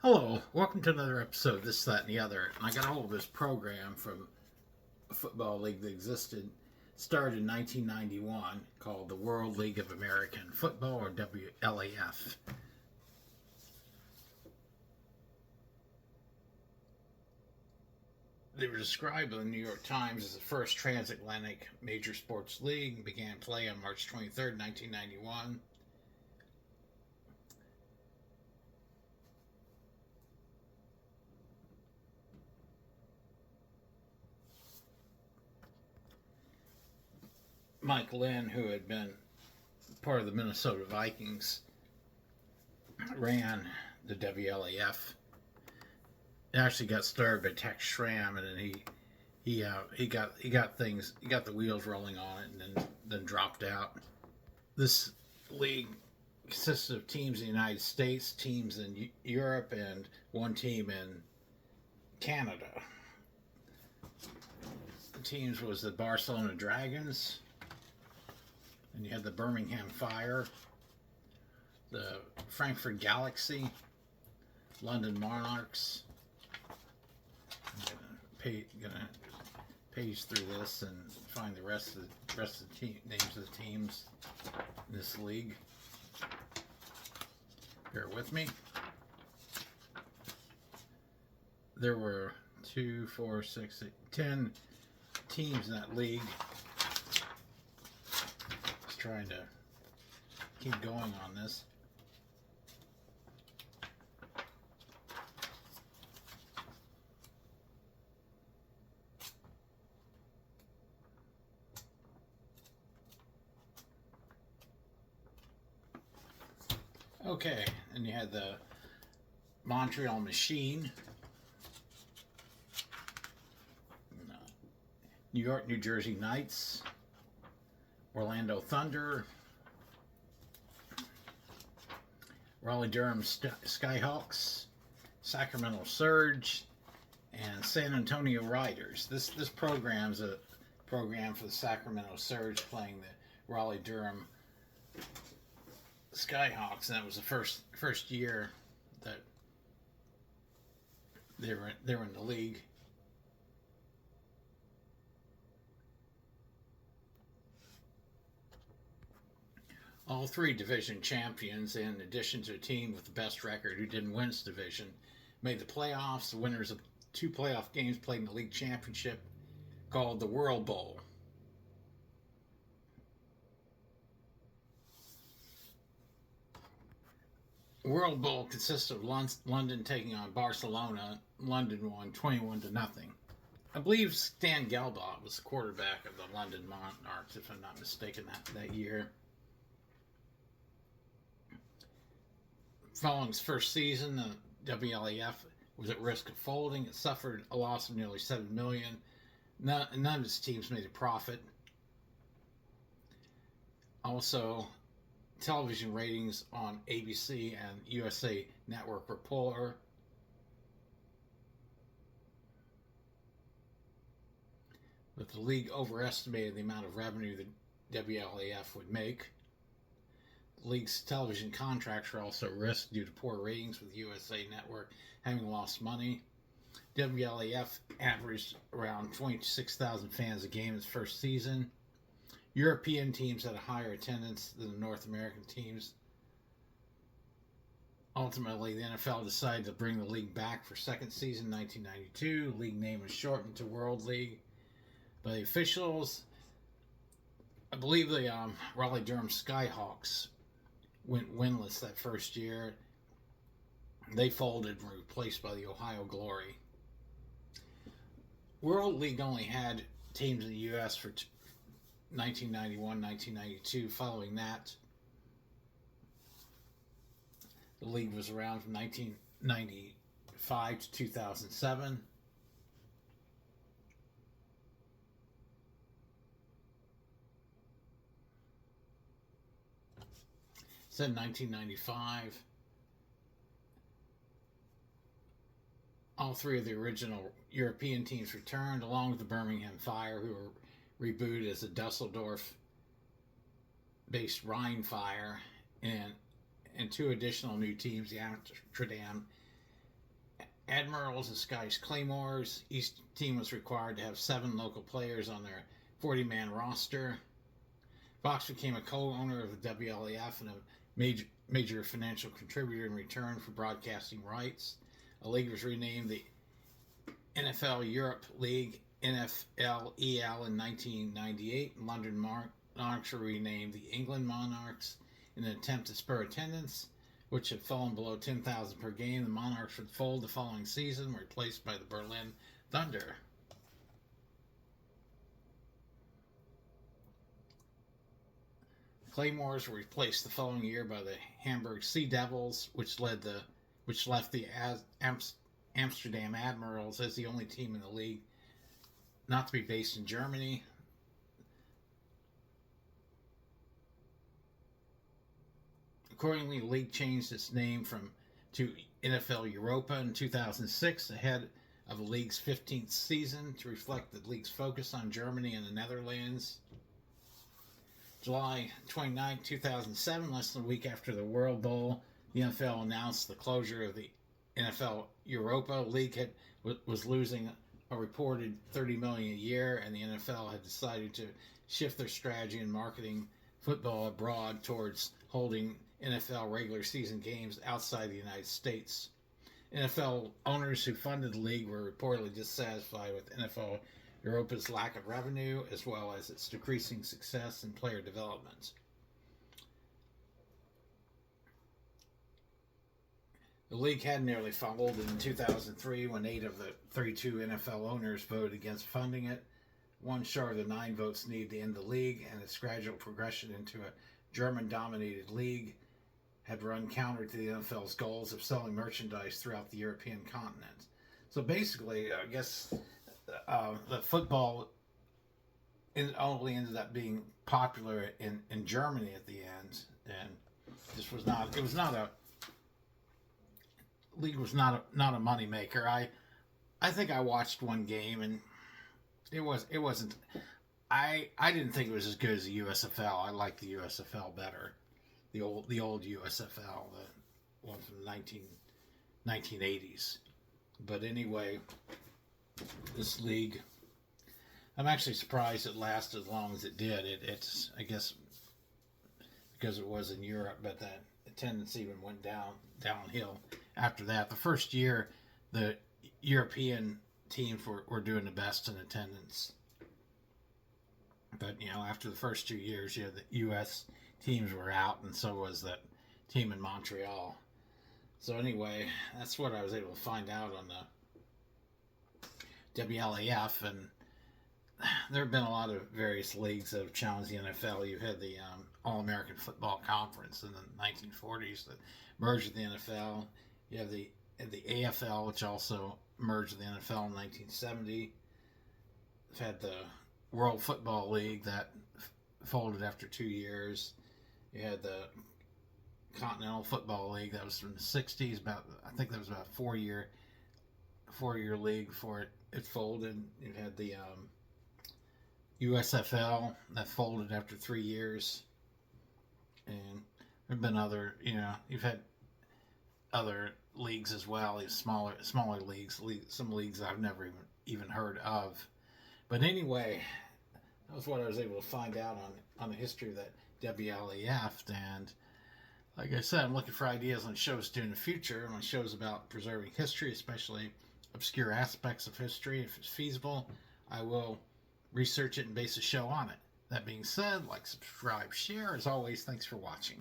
Hello, welcome to another episode of This, That, and the Other. And I got a hold of this program from a football league that started in 1991, called the World League of American Football, or WLAF. They were described by the New York Times as the first transatlantic major sports league and began play on March 23rd, 1991. Mike Lynn, who had been part of the Minnesota Vikings, ran the WLAF. It actually got started by Tex Schramm, and then he got the wheels rolling on it, and then dropped out. This league consisted of teams in the United States, teams in Europe, and one team in Canada. The teams was the Barcelona Dragons, and you had the Birmingham Fire, the Frankfurt Galaxy, London Monarchs. I'm gonna page through this and find the rest of the names of the teams in this league. Bear with me. There were 2, 4, 6, 8, 10 teams in that league. Just trying to keep going on this. Okay, and you had the Montreal Machine, New York, New Jersey Knights, Orlando Thunder, Raleigh-Durham Skyhawks, Sacramento Surge, and San Antonio Riders. This program's a program for the Sacramento Surge playing the Raleigh-Durham Skyhawks, and that was the first year that they were in the league. All three division champions, in addition to a team with the best record who didn't win its division, made the playoffs. The winners of 2 playoff games played in the league championship, called the World Bowl. World Bowl consists of London taking on Barcelona. London won 21-0. I believe Stan Gelbach was the quarterback of the London Monarchs, if I'm not mistaken, that year. Following its first season, the WLAF was at risk of folding. It suffered a loss of nearly $7 million. None of its teams made a profit. Also, television ratings on ABC and USA Network were poor. But the league overestimated the amount of revenue the WLAF would make. The league's television contracts were also at risk due to poor ratings, with USA Network having lost money. WLAF averaged around 26,000 fans a game in its first season. European teams had a higher attendance than the North American teams. Ultimately, the NFL decided to bring the league back for second season in 1992. The league name was shortened to World League by the officials. I believe the Raleigh-Durham Skyhawks went winless that first year. They folded and were replaced by the Ohio Glory. World League only had teams in the U.S. for 1991, 1992. Following that, the league was around from 1995 to 2007. Said 1995. All three of the original European teams returned, along with the Birmingham Fire, who were rebooted as the Dusseldorf-based Rhine Fire, and 2 additional new teams, the Amsterdam Admirals and Scottish Claymores. Each team was required to have 7 local players on their 40-man roster. Fox became a co-owner of the WLAF and a major financial contributor in return for broadcasting rights. The league was renamed the NFL Europe League, NFLEL, in 1998. London Monarchs were renamed the England Monarchs in an attempt to spur attendance, which had fallen below 10,000 per game. The Monarchs would fold the following season, replaced by the Berlin Thunder. Claymores were replaced the following year by the Hamburg Sea Devils, which left the Amsterdam Admirals as the only team in the league not to be based in Germany. Accordingly, the league changed its name to NFL Europa in 2006, ahead of the league's 15th season, to reflect the league's focus on Germany and the Netherlands. July 29, 2007, less than a week after the World Bowl, the NFL announced the closure of the NFL Europa. League was losing a reported $30 million a year, and the NFL had decided to shift their strategy in marketing football abroad towards holding NFL regular season games outside the United States. NFL owners who funded the league were reportedly dissatisfied with NFL Europa's lack of revenue, as well as its decreasing success in player development. The league had nearly folded in 2003 when 8 of the 32 NFL owners voted against funding it, one short of the 9 votes needed to end the league, and its gradual progression into a German-dominated league had run counter to the NFL's goals of selling merchandise throughout the European continent. So basically, I guess the football only ended up being popular in Germany at the end, and league was not a money maker. I think I watched one game, and it wasn't. I didn't think it was as good as the USFL. I liked the USFL better, the old USFL, the one from the 1980s. But anyway, this league, I'm actually surprised it lasted as long as it did. It's I guess because it was in Europe, but that attendance even went downhill after that. The first year, the European teams were doing the best in attendance. But, after the first 2 years, the U.S. teams were out, and so was that team in Montreal. So anyway, that's what I was able to find out on the WLAF, and there have been a lot of various leagues that have challenged the NFL. You've had the All-American Football Conference in the 1940s that merged with the NFL. You have the AFL, which also merged with the NFL in 1970. You've had the World Football League that folded after 2 years. You had the Continental Football League that was from the 60s. I think that was about a 4-year league before it folded. You had the USFL that folded after 3 years, and there have been other. You've had other leagues as well. These smaller leagues, some leagues I've never even heard of. But anyway, that was what I was able to find out on the history of that WLAF. And like I said, I'm looking for ideas on shows to do in the future, on shows about preserving history, especially obscure aspects of history. If it's feasible, I will research it and base a show on it. That being said, like, subscribe, share. As always, thanks for watching.